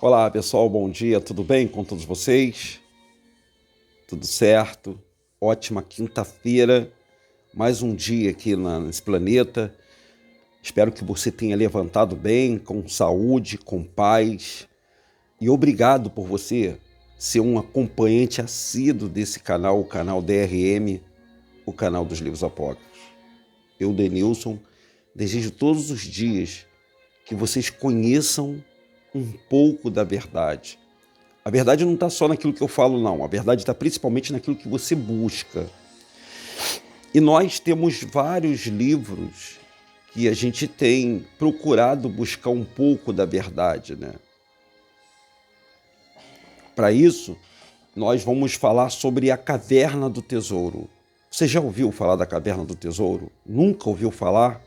Olá pessoal, bom dia, tudo bem com todos vocês? Tudo certo? Ótima quinta-feira, mais um dia aqui nesse planeta. Espero que você tenha levantado bem, com saúde, com paz. E obrigado por você ser um acompanhante assíduo desse canal, o canal DRM, o canal dos livros apócrifos. Eu, Denilson, desejo todos os dias que vocês conheçam um pouco da verdade. A verdade não está só naquilo que eu falo, não. A verdade está principalmente naquilo que você busca. E nós temos vários livros que a gente tem procurado buscar um pouco da verdade, né? Para isso, nós vamos falar sobre a Caverna do Tesouro. Você já ouviu falar da Caverna do Tesouro? Nunca ouviu falar?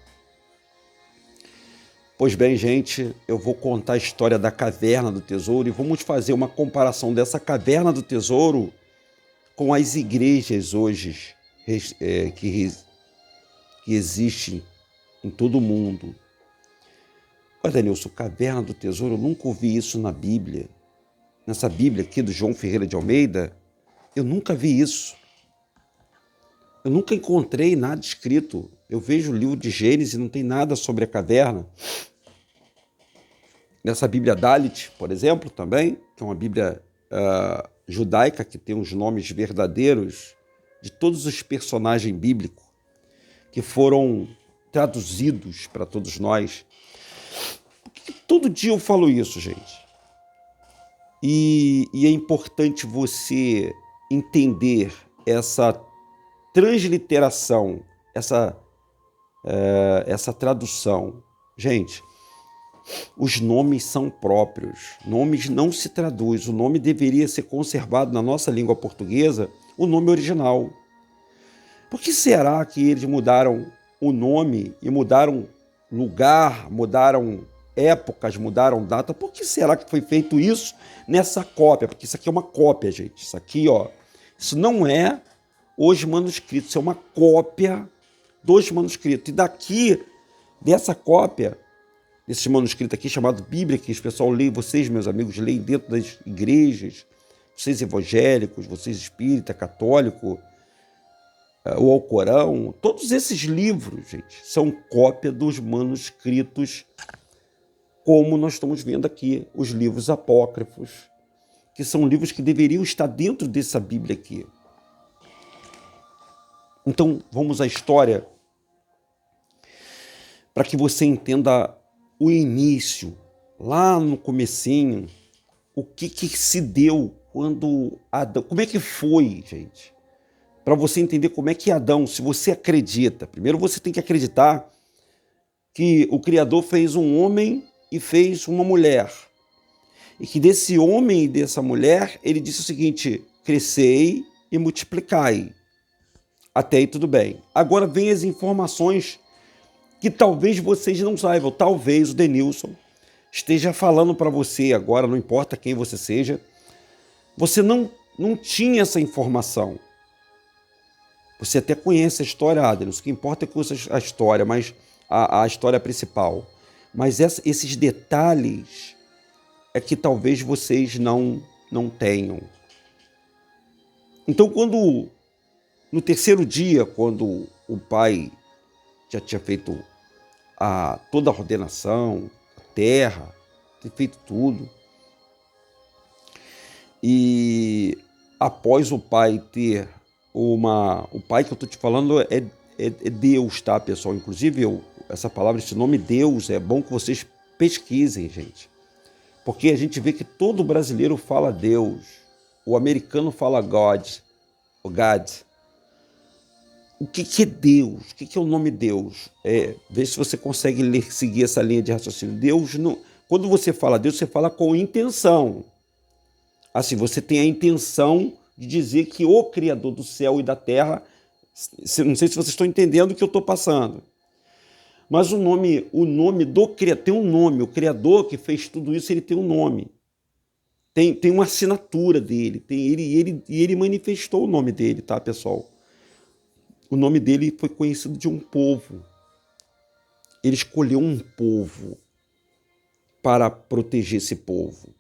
Pois bem, gente, eu vou contar a história da Caverna do Tesouro e vamos fazer uma comparação dessa Caverna do Tesouro com as igrejas hoje que existem em todo o mundo. Olha, Denilson, Caverna do Tesouro, eu nunca ouvi isso na Bíblia. Nessa Bíblia aqui do João Ferreira de Almeida, eu nunca vi isso. Eu nunca encontrei nada escrito. Eu vejo o livro de Gênesis e não tem nada sobre a caverna. Nessa Bíblia Dalit, por exemplo, também, que é uma Bíblia judaica que tem os nomes verdadeiros de todos os personagens bíblicos que foram traduzidos para todos nós. Porque todo dia eu falo isso, gente. E é importante você entender essa transliteração, essa tradução. Gente, os nomes são próprios, nomes não se traduz, o nome deveria ser conservado na nossa língua portuguesa, o nome original. Por que será que eles mudaram o nome e mudaram lugar, mudaram épocas, mudaram data? Por que será que foi feito isso nessa cópia? Porque isso aqui é uma cópia, gente. Isso aqui, ó, isso não é os manuscritos, isso é uma cópia dos manuscritos. E daqui, dessa cópia, desse manuscrito aqui chamado Bíblia, que o pessoal lê, vocês, meus amigos, leem dentro das igrejas, vocês evangélicos, vocês espírita, católico, o Alcorão, todos esses livros, gente, são cópia dos manuscritos, como nós estamos vendo aqui, os livros apócrifos, que são livros que deveriam estar dentro dessa Bíblia aqui. Então, vamos à história, para que você entenda o início, lá no comecinho, o que se deu quando Adão... Como é que foi, gente? Para você entender como é que Adão, se você acredita, primeiro você tem que acreditar que o Criador fez um homem e fez uma mulher. E que desse homem e dessa mulher, ele disse o seguinte: crescei e multiplicai. Até aí tudo bem. Agora vem as informações que talvez vocês não saibam. Talvez o Denilson esteja falando para você agora, não importa quem você seja, você não tinha essa informação. Você até conhece a história, Denilson, o que importa é que você a história, mas a história principal. Mas esses detalhes é que talvez vocês não tenham. Então, quando no terceiro dia, quando o pai já tinha feito toda a ordenação, a terra, tinha feito tudo, e após o pai ter o pai que eu estou te falando é Deus, tá, pessoal? Inclusive, essa palavra, esse nome Deus, é bom que vocês pesquisem, gente. Porque a gente vê que todo brasileiro fala Deus, o americano fala God, o God. O que é Deus? O que é o nome Deus? Vê se você consegue seguir essa linha de raciocínio. Deus, não, quando você fala Deus, você fala com intenção. Assim, você tem a intenção de dizer que o Criador do céu e da terra, não sei se vocês estão entendendo o que eu estou passando, mas o nome do Criador, tem um nome, o Criador que fez tudo isso, ele tem um nome, tem uma assinatura dele, ele manifestou o nome dele, tá, pessoal? O nome dele foi conhecido de um povo, ele escolheu um povo para proteger esse povo.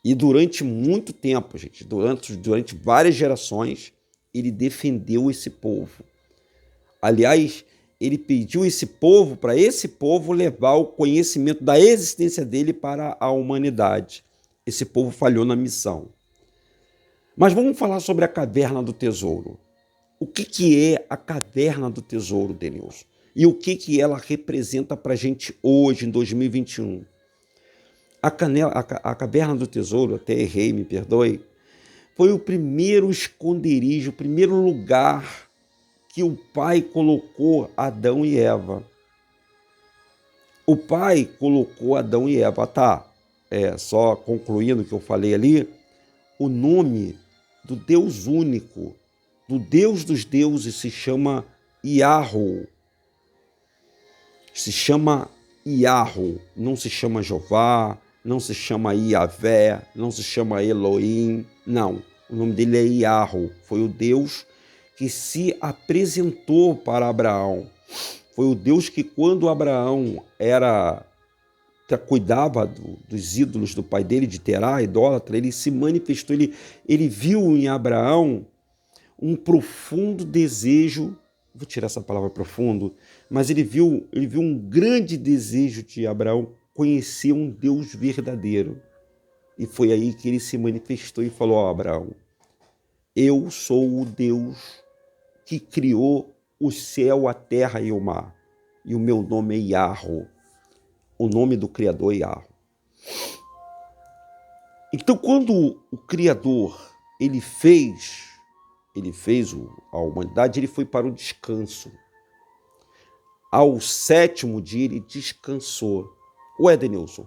E durante muito tempo, gente, durante várias gerações, ele defendeu esse povo. Aliás, ele pediu para esse povo levar o conhecimento da existência dele para a humanidade. Esse povo falhou na missão. Mas vamos falar sobre a caverna do tesouro. O que é a caverna do tesouro, Denilson? E o que ela representa para a gente hoje, em 2021? A caverna do tesouro, até errei, me perdoe, foi o primeiro esconderijo, o primeiro lugar que o Pai colocou Adão e Eva. O Pai colocou Adão e Eva, tá? Só concluindo o que eu falei ali, o nome do Deus único, do Deus dos deuses, se chama Yahweh. Se chama Yahweh, não se chama Jeová, não se chama Iavé, não se chama Elohim, não. O nome dele é Yahweh, foi o Deus que se apresentou para Abraão. Foi o Deus que, quando Abraão cuidava dos ídolos do pai dele, de Terá, idólatra, ele se manifestou, ele viu em Abraão um profundo desejo, vou tirar essa palavra profundo, mas ele viu um grande desejo de Abraão conhecer um Deus verdadeiro. E foi aí que ele se manifestou e falou: ó, Abraão, eu sou o Deus que criou o céu, a terra e o mar. E o meu nome é Yahweh. O nome do Criador é Yahweh. Então, quando o Criador ele fez a humanidade, ele foi para o descanso. Ao sétimo dia ele descansou. Ué, Denilson,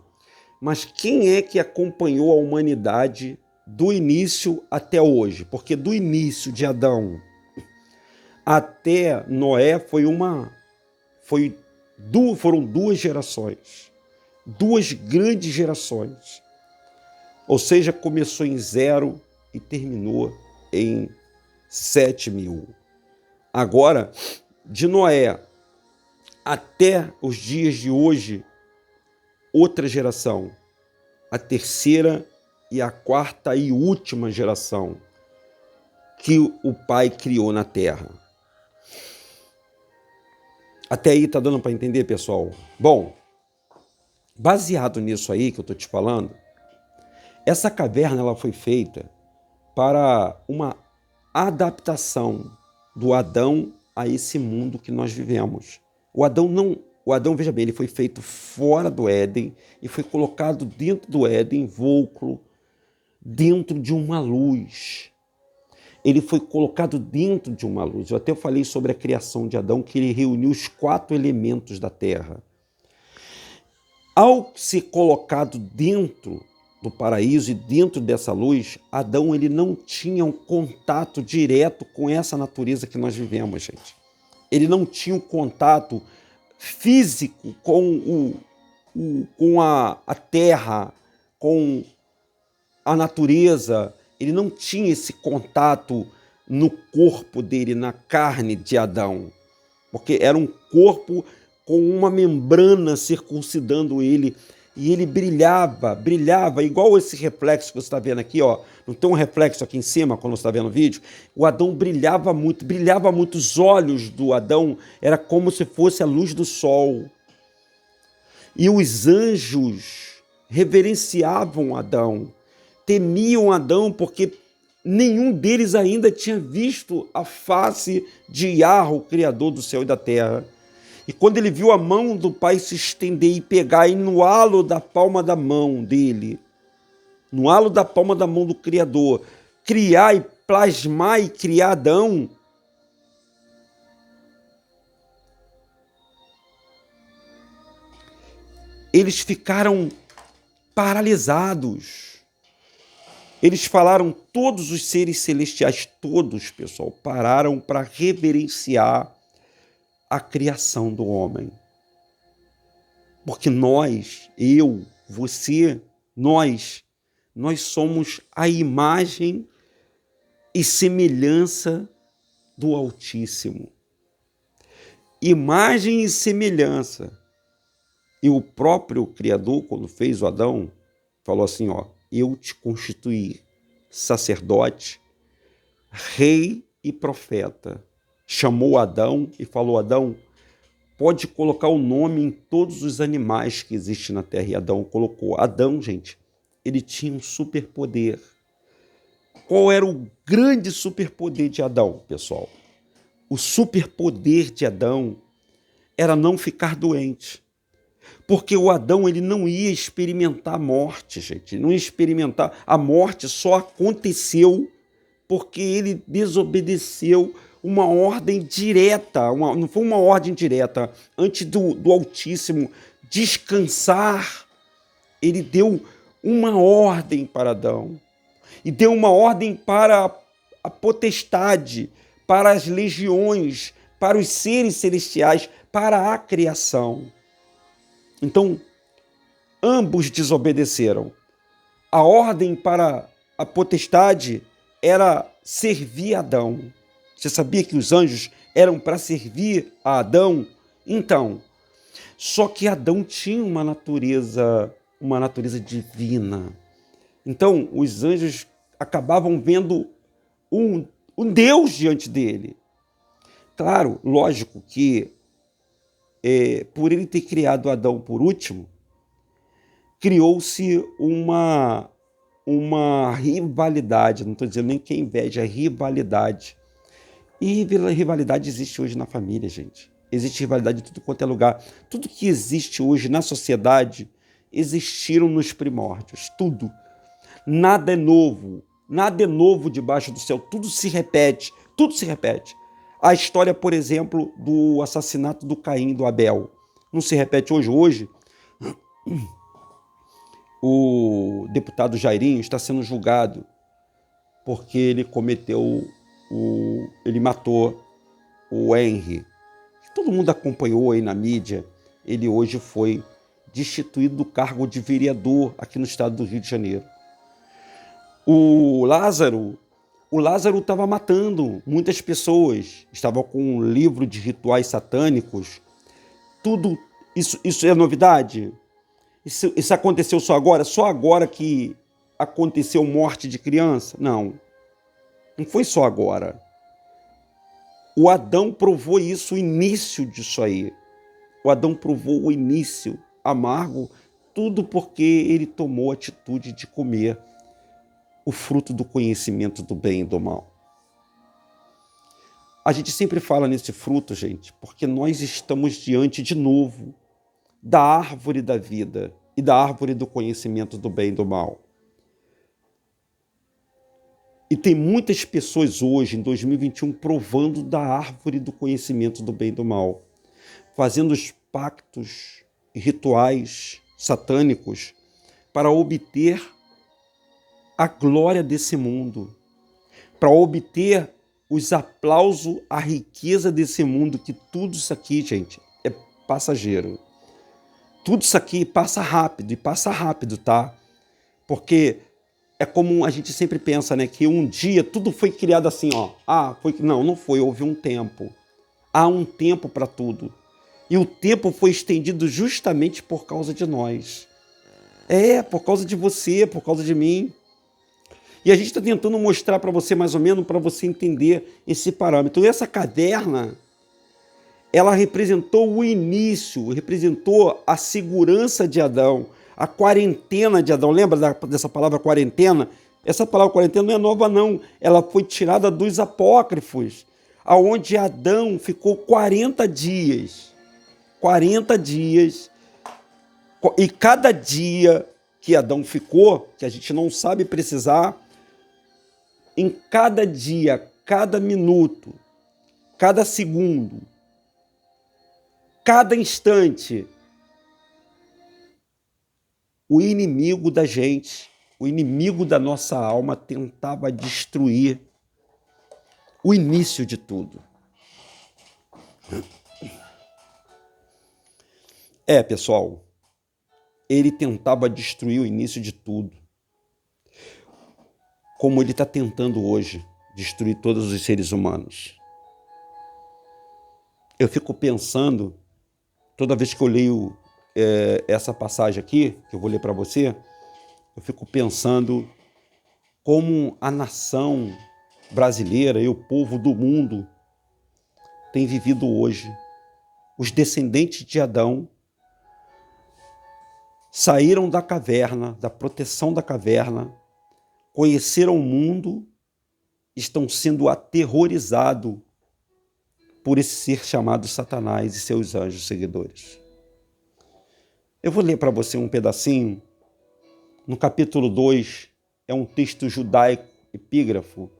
mas quem é que acompanhou a humanidade do início até hoje? Porque do início de Adão até Noé foram duas gerações, duas grandes gerações. Ou seja, começou em 0 e terminou em 7.000. Agora, de Noé até os dias de hoje, outra geração, a terceira e a quarta e última geração que o Pai criou na Terra. Até aí tá dando para entender, pessoal? Bom, baseado nisso aí que eu tô te falando, essa caverna ela foi feita para uma adaptação do Adão a esse mundo que nós vivemos. O Adão, veja bem, ele foi feito fora do Éden e foi colocado dentro do Éden, invólucro, dentro de uma luz. Ele foi colocado dentro de uma luz. Eu até falei sobre a criação de Adão, que ele reuniu os 4 elementos da terra. Ao ser colocado dentro do paraíso e dentro dessa luz, Adão ele não tinha um contato direto com essa natureza que nós vivemos, gente. Ele não tinha um contato físico com a terra, com a natureza. Ele não tinha esse contato no corpo dele, na carne de Adão, porque era um corpo com uma membrana circuncidando ele, e ele brilhava, igual esse reflexo que você está vendo aqui, ó. Não tem um reflexo aqui em cima quando você está vendo o vídeo? O Adão brilhava muito, os olhos do Adão era como se fosse a luz do sol. E os anjos reverenciavam Adão, temiam Adão, porque nenhum deles ainda tinha visto a face de Yahweh, o Criador do céu e da terra. E quando ele viu a mão do Pai se estender e pegar e no halo da palma da mão dele, no halo da palma da mão do Criador, criar e plasmar e criar Adão, eles ficaram paralisados. Eles falaram, todos os seres celestiais, todos, pessoal, pararam para reverenciar a criação do homem. Porque nós, eu, você, nós somos a imagem e semelhança do Altíssimo. Imagem e semelhança. E o próprio Criador, quando fez o Adão, falou assim, ó, eu te constituí sacerdote, rei e profeta. Chamou Adão e falou: Adão, pode colocar o nome em todos os animais que existem na terra. E Adão colocou. Adão, gente, ele tinha um superpoder. Qual era o grande superpoder de Adão, pessoal? O superpoder de Adão era não ficar doente. Porque o Adão, ele não ia experimentar a morte, gente. Ele não ia experimentar. A morte só aconteceu porque ele desobedeceu uma ordem direta. Não foi uma ordem direta. Antes do Altíssimo descansar, ele deu uma ordem para Adão. E deu uma ordem para a potestade, para as legiões, para os seres celestiais, para a criação. Então, ambos desobedeceram. A ordem para a potestade era servir Adão. Você sabia que os anjos eram para servir a Adão? Então, só que Adão tinha uma natureza divina. Então, os anjos acabavam vendo um Deus diante dele. Claro, lógico que por ele ter criado Adão por último, criou-se uma rivalidade, não estou dizendo nem que é inveja, é rivalidade. E rivalidade existe hoje na família, gente. Existe rivalidade em tudo quanto é lugar. Tudo que existe hoje na sociedade existiram nos primórdios, tudo. Nada é novo debaixo do céu, tudo se repete. A história, por exemplo, do assassinato do Caim e do Abel, não se repete hoje? Hoje, o deputado Jairinho está sendo julgado porque ele ele matou o Henry. Todo mundo acompanhou aí na mídia. Ele hoje foi destituído do cargo de vereador aqui no estado do Rio de Janeiro. O Lázaro estava matando muitas pessoas, estava com um livro de rituais satânicos. Tudo isso é novidade? Isso aconteceu só agora? Só agora que aconteceu morte de criança? Não foi só agora. O Adão provou isso, o início disso aí. O Adão provou o início amargo, tudo porque ele tomou a atitude de comer o fruto do conhecimento do bem e do mal. A gente sempre fala nesse fruto, gente, porque nós estamos diante, de novo, da árvore da vida e da árvore do conhecimento do bem e do mal. E tem muitas pessoas hoje, em 2021, provando da árvore do conhecimento do bem e do mal, fazendo os pactos e rituais satânicos para obter a glória desse mundo, para obter os aplausos, a riqueza desse mundo, que tudo isso aqui, gente, é passageiro. Tudo isso aqui passa rápido, e passa rápido, tá? Porque é como a gente sempre pensa, né? Que um dia tudo foi criado assim, ó. Não foi, houve um tempo. Há um tempo para tudo. E o tempo foi estendido justamente por causa de nós. Por causa de você, por causa de mim. E a gente está tentando mostrar para você, mais ou menos, para você entender esse parâmetro. E essa caverna, ela representou o início, representou a segurança de Adão, a quarentena de Adão. Lembra dessa palavra quarentena? Essa palavra quarentena não é nova, não. Ela foi tirada dos apócrifos, aonde Adão ficou 40 dias. 40 dias. E cada dia que Adão ficou, que a gente não sabe precisar, em cada dia, cada minuto, cada segundo, cada instante, o inimigo da gente, o inimigo da nossa alma tentava destruir o início de tudo. Pessoal, ele tentava destruir o início de tudo, como ele está tentando hoje destruir todos os seres humanos. Eu fico pensando, toda vez que eu leio essa passagem aqui, que eu vou ler para você, eu fico pensando como a nação brasileira e o povo do mundo tem vivido hoje. Os descendentes de Adão saíram da caverna, da proteção da caverna, conheceram o mundo, estão sendo aterrorizados por esse ser chamado Satanás e seus anjos seguidores. Eu vou ler para você um pedacinho. No capítulo 2, é um texto judaico, epígrafo,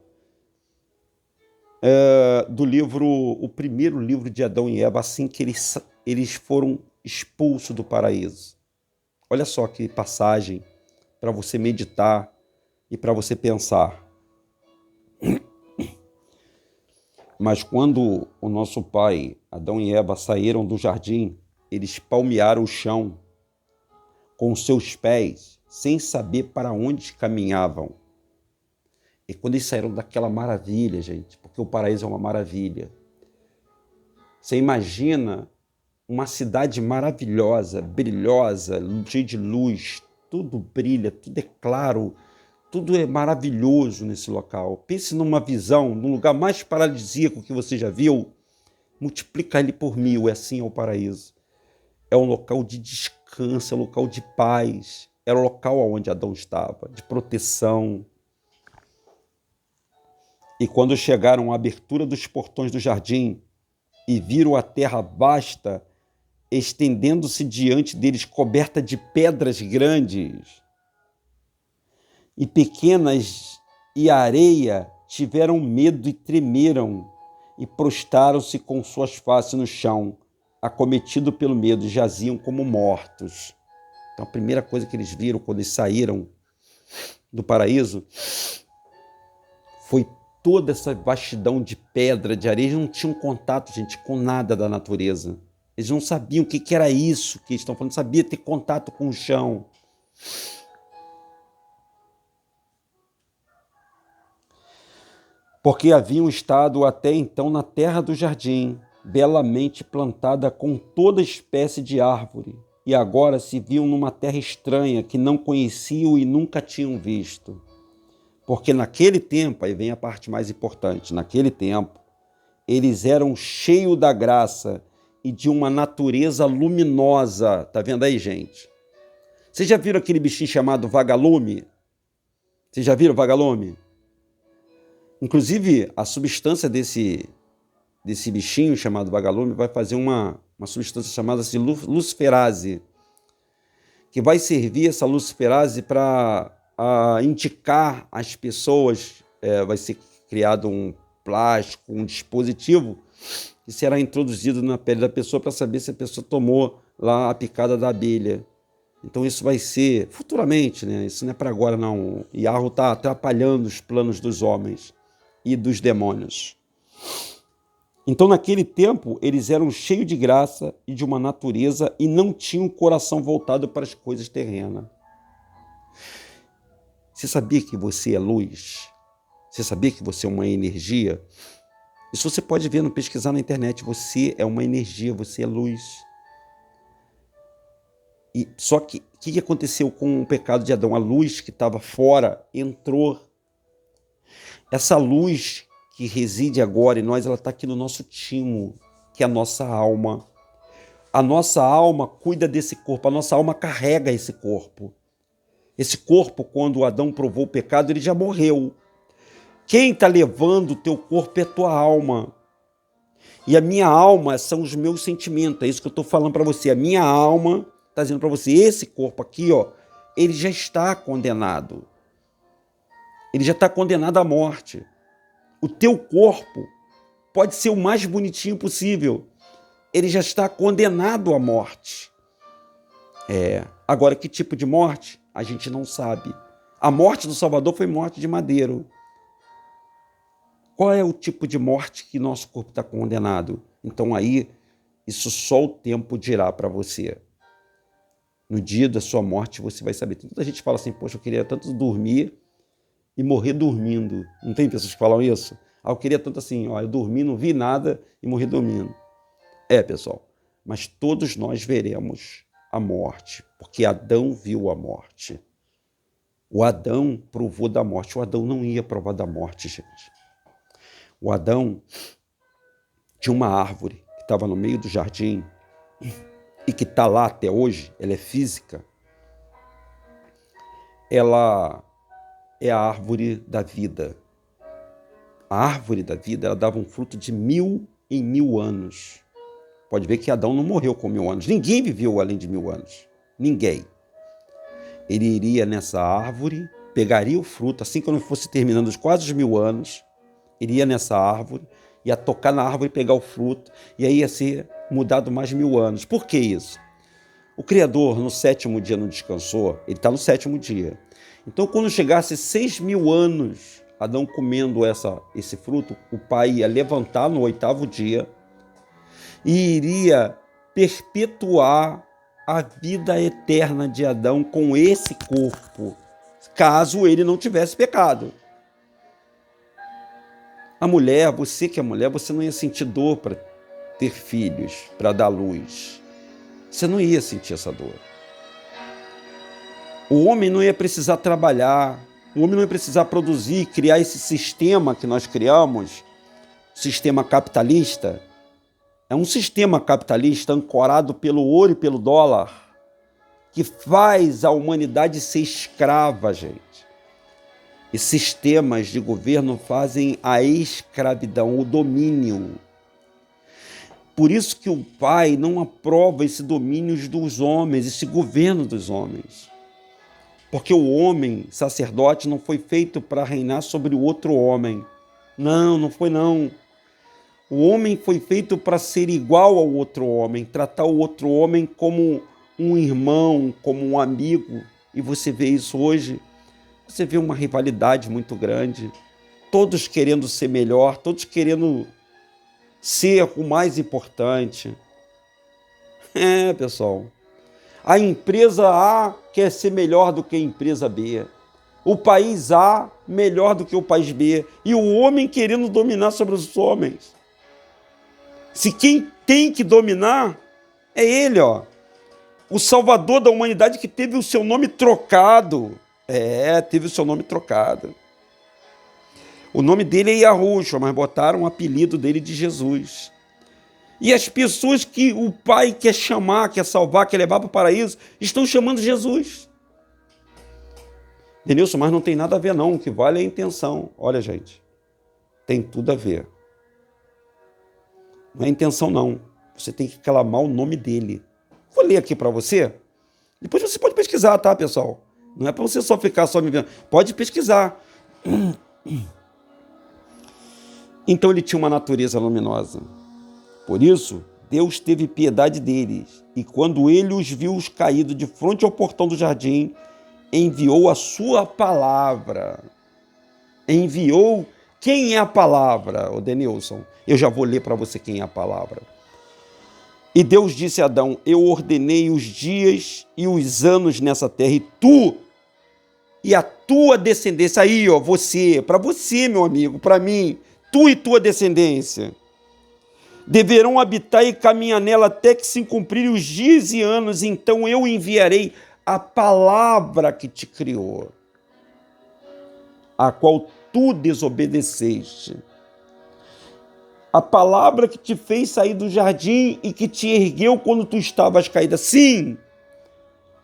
do livro, o primeiro livro de Adão e Eva, assim que eles foram expulsos do paraíso. Olha só que passagem para você meditar e para você pensar. Mas quando o nosso pai, Adão e Eva, saíram do jardim, eles palmearam o chão com os seus pés, sem saber para onde caminhavam. E quando eles saíram daquela maravilha, gente, porque o paraíso é uma maravilha. Você imagina uma cidade maravilhosa, brilhosa, cheia de luz, tudo brilha, tudo é claro, tudo é maravilhoso nesse local. Pense numa visão, num lugar mais paradisíaco que você já viu, multiplica ele por 1000, é assim o paraíso. É um local de descanso, é um local de paz, era o local onde Adão estava, de proteção. E quando chegaram à abertura dos portões do jardim e viram a terra vasta, estendendo-se diante deles, coberta de pedras grandes e pequenas e areia, tiveram medo e tremeram e prostraram-se com suas faces no chão, acometidos pelo medo, jaziam como mortos. Então a primeira coisa que eles viram quando eles saíram do paraíso foi toda essa vastidão de pedra, de areia. Eles não tinham contato, gente, com nada da natureza. Eles não sabiam o que era isso que eles estão falando, não sabiam ter contato com o chão. Porque haviam estado até então na terra do jardim, belamente plantada com toda espécie de árvore, e agora se viam numa terra estranha que não conheciam e nunca tinham visto. Porque naquele tempo, aí vem a parte mais importante, naquele tempo, eles eram cheios da graça e de uma natureza luminosa. Tá vendo aí, gente? Vocês já viram aquele bichinho chamado vagalume? Vocês já viram vagalume? Inclusive, a substância desse bichinho chamado vagalume vai fazer uma substância chamada assim, luciferase, que vai servir essa luciferase para indicar às pessoas, vai ser criado um plástico, um dispositivo que será introduzido na pele da pessoa para saber se a pessoa tomou lá a picada da abelha. Então isso vai ser futuramente, né? Isso não é para agora não. Yahweh está atrapalhando os planos dos homens e dos demônios. Então naquele tempo eles eram cheios de graça e de uma natureza e não tinham o coração voltado para as coisas terrenas. Você sabia que você é luz? Você sabia que você é uma energia? Isso você pode ver, pesquisar na internet. Você é uma energia, você é luz. E só que o que aconteceu com o pecado de Adão? A luz que estava fora entrou. Essa luz que reside agora em nós, ela está aqui no nosso timo, que é a nossa alma. A nossa alma cuida desse corpo, a nossa alma carrega esse corpo. Esse corpo, quando Adão provou o pecado, ele já morreu. Quem está levando o teu corpo é a tua alma. E a minha alma são os meus sentimentos. É isso que eu estou falando para você. A minha alma está dizendo para você, esse corpo aqui, ó, ele já está condenado. Ele já está condenado à morte. O teu corpo pode ser o mais bonitinho possível. Ele já está condenado à morte. Agora, que tipo de morte? A gente não sabe. A morte do Salvador foi morte de madeiro. Qual é o tipo de morte que nosso corpo está condenado? Então aí, isso só o tempo dirá para você. No dia da sua morte você vai saber. Tem muita gente que fala assim, poxa, eu queria tanto dormir e morrer dormindo. Não tem pessoas que falam isso? Eu queria tanto assim, eu dormi, não vi nada e morri dormindo. Pessoal, mas todos nós veremos a morte, porque Adão viu a morte. O Adão provou da morte. O Adão não ia provar da morte, gente. O Adão tinha uma árvore que estava no meio do jardim e que está lá até hoje, ela é física. Ela é a árvore da vida. A árvore da vida, ela dava um fruto de 1000 em 1000 anos. Pode ver que Adão não morreu com 1000 anos. Ninguém viveu além de 1000 anos. Ninguém. Ele iria nessa árvore, pegaria o fruto, assim que não fosse terminando os quase os 1000 anos, iria nessa árvore, ia tocar na árvore e pegar o fruto, e aí ia ser mudado mais 1000 anos. Por que isso? O Criador, no 7º dia, não descansou, ele está no 7º dia. Então, quando chegasse 6000 anos, Adão comendo esse fruto, o pai ia levantar no 8º dia e iria perpetuar a vida eterna de Adão com esse corpo, caso ele não tivesse pecado. A mulher, você que é mulher, você não ia sentir dor para ter filhos, para dar luz. Você não ia sentir essa dor. O homem não ia precisar trabalhar, o homem não ia precisar produzir, criar esse sistema que nós criamos, sistema capitalista. É um sistema capitalista ancorado pelo ouro e pelo dólar, que faz a humanidade ser escrava, gente. E sistemas de governo fazem a escravidão, o domínio. Por isso que o pai não aprova esse domínio dos homens, esse governo dos homens. Porque o homem, sacerdote, não foi feito para reinar sobre o outro homem. Não, não foi não. O homem foi feito para ser igual ao outro homem, tratar o outro homem como um irmão, como um amigo. E você vê isso hoje. Você vê uma rivalidade muito grande. Todos querendo ser melhor, todos querendo ser o mais importante. Pessoal. A empresa A quer ser melhor do que a empresa B. O país A melhor do que o país B. E o homem querendo dominar sobre os homens. Se quem tem que dominar é ele, ó. O salvador da humanidade que teve o seu nome trocado. Teve o seu nome trocado. O nome dele é Yahushua, mas botaram o apelido dele de Jesus. E as pessoas que o Pai quer chamar, quer salvar, quer levar para o paraíso, estão chamando Jesus. Denilson, mas não tem nada a ver não, o que vale é a intenção. Olha, gente, tem tudo a ver. Não é intenção não, você tem que clamar o nome dele. Vou ler aqui para você, depois você pode pesquisar, tá, pessoal? Não é para você só ficar me vendo, pode pesquisar. Então ele tinha uma natureza luminosa. Por isso, Deus teve piedade deles, e quando ele os viu caídos de frente ao portão do jardim, enviou a sua palavra. Enviou. Quem é a palavra, ô Denilson? Eu já vou ler para você quem é a palavra. E Deus disse a Adão: eu ordenei os dias e os anos nessa terra, e tu e a tua descendência, aí, ó, você, para você, meu amigo, para mim, tu e tua descendência, deverão habitar e caminhar nela até que se cumprirem os dias e anos, então eu enviarei a palavra que te criou, a qual tu desobedeceste. A palavra que te fez sair do jardim e que te ergueu quando tu estavas caída. Sim,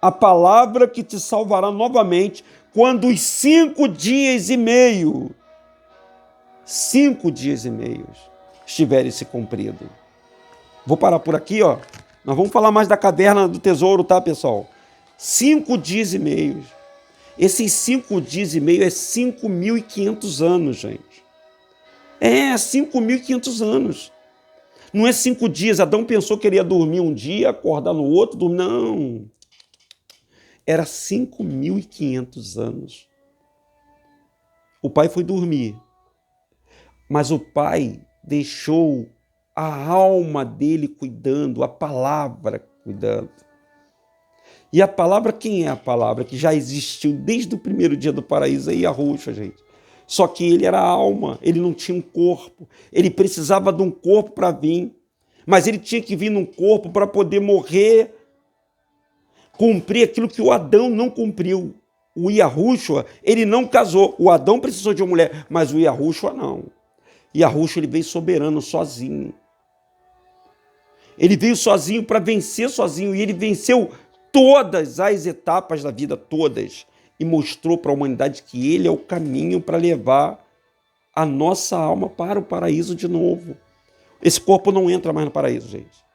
a palavra que te salvará novamente quando os 5 dias e meio estiverem se cumprido. Vou parar por aqui, ó. Nós vamos falar mais da caverna do tesouro, tá, pessoal? 5 dias e meio. Esses 5 dias e meio é 5.500 anos, gente. 5.500 anos. Não é 5 dias. Adão pensou que ele ia dormir um dia, acordar no outro, dormir. Não. Era 5.500 anos. O pai foi dormir. Mas o pai deixou a alma dele cuidando, a palavra cuidando. E a palavra, quem é a palavra? Que já existiu desde o primeiro dia do paraíso, aí a roxa, gente. Só que ele era alma, ele não tinha um corpo. Ele precisava de um corpo para vir. Mas ele tinha que vir num corpo para poder morrer, cumprir aquilo que o Adão não cumpriu. O Yahushua, ele não casou. O Adão precisou de uma mulher, mas o Yahushua não. Yahushua, ele veio soberano, sozinho. Ele veio sozinho para vencer sozinho, e ele venceu todas as etapas da vida, todas, e mostrou para a humanidade que ele é o caminho para levar a nossa alma para o paraíso de novo. Esse corpo não entra mais no paraíso, gente.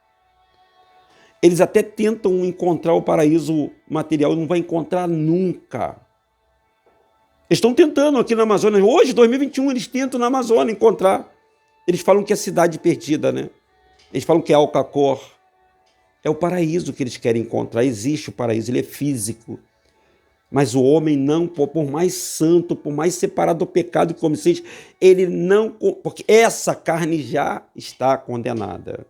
Eles até tentam encontrar o paraíso material e não vai encontrar nunca. Eles estão tentando aqui na Amazônia. Hoje, 2021, eles tentam na Amazônia encontrar. Eles falam que é a cidade perdida, né? Eles falam que é Alcacor. É o paraíso que eles querem encontrar. Existe o paraíso, ele é físico. Mas o homem não, por mais santo, por mais separado do pecado que come seja, ele não... Porque essa carne já está condenada.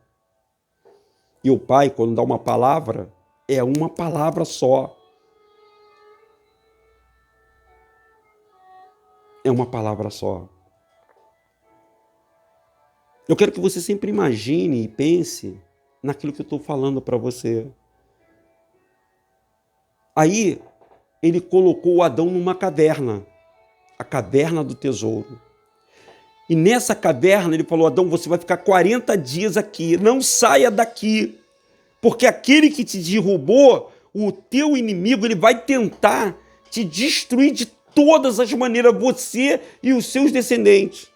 E o Pai, quando dá uma palavra, é uma palavra só. É uma palavra só. Eu quero que você sempre imagine e pense naquilo que eu estou falando para você. Aí, ele colocou o Adão numa caverna, a caverna do tesouro. E nessa caverna ele falou: Adão, você vai ficar 40 dias aqui, não saia daqui, porque aquele que te derrubou, o teu inimigo, ele vai tentar te destruir de todas as maneiras, você e os seus descendentes.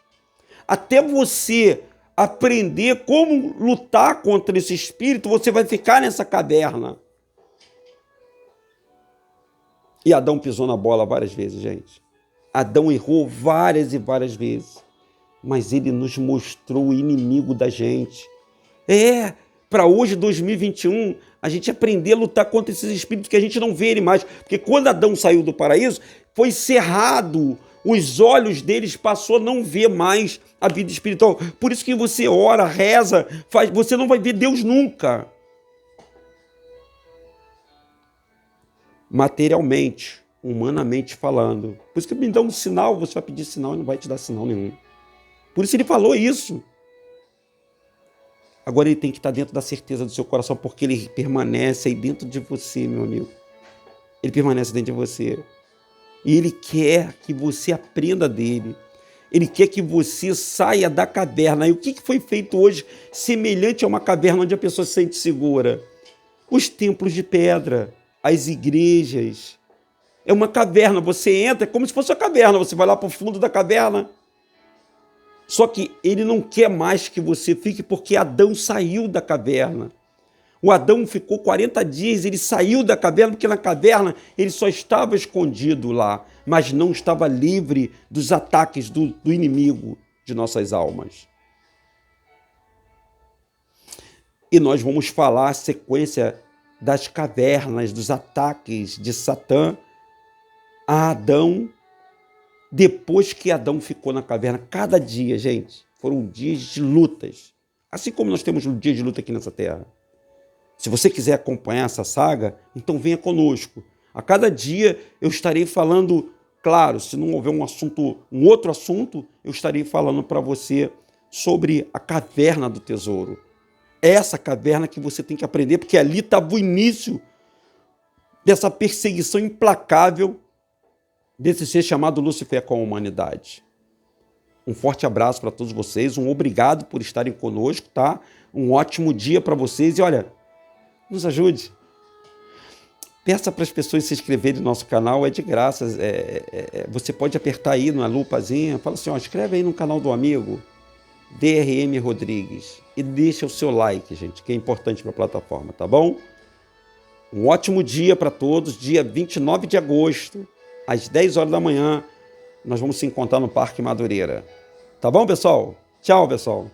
Até você aprender como lutar contra esse espírito, você vai ficar nessa caverna. E Adão pisou na bola várias vezes, gente. Adão errou várias e várias vezes. Mas ele nos mostrou o inimigo da gente. Para hoje, 2021, a gente aprender a lutar contra esses espíritos que a gente não vê ele mais. Porque quando Adão saiu do paraíso, foi cerrado. Os olhos deles passou a não ver mais a vida espiritual. Por isso que você ora, reza, você não vai ver Deus nunca. Materialmente, humanamente falando. Por isso que me dá um sinal, você vai pedir sinal e não vai te dar sinal nenhum. Por isso ele falou isso. Agora ele tem que estar dentro da certeza do seu coração, porque ele permanece aí dentro de você, meu amigo. Ele permanece dentro de você. E ele quer que você aprenda dele. Ele quer que você saia da caverna. E o que foi feito hoje semelhante a uma caverna onde a pessoa se sente segura? Os templos de pedra, as igrejas. É uma caverna, você entra, é como se fosse uma caverna, você vai lá para o fundo da caverna. Só que ele não quer mais que você fique, porque Adão saiu da caverna. O Adão ficou 40 dias, ele saiu da caverna, porque na caverna ele só estava escondido lá, mas não estava livre dos ataques do inimigo de nossas almas. E nós vamos falar a sequência das cavernas, dos ataques de Satã a Adão, depois que Adão ficou na caverna. Cada dia, gente, foram dias de lutas. Assim como nós temos um dia de luta aqui nessa terra. Se você quiser acompanhar essa saga, então venha conosco. A cada dia eu estarei falando, claro, se não houver um outro assunto, eu estarei falando para você sobre a caverna do tesouro. Essa caverna que você tem que aprender, porque ali estava o início dessa perseguição implacável desse ser chamado Lúcifer com a humanidade. Um forte abraço para todos vocês, um obrigado por estarem conosco, tá? Um ótimo dia para vocês e olha, nos ajude. Peça para as pessoas se inscreverem no nosso canal, é de graça. Você pode apertar aí na lupazinha, fala assim, inscreve aí no canal do amigo, DRM Rodrigues, e deixa o seu like, gente, que é importante para a plataforma, tá bom? Um ótimo dia para todos, dia 29 de agosto, às 10 horas da manhã, nós vamos se encontrar no Parque Madureira. Tá bom, pessoal? Tchau, pessoal.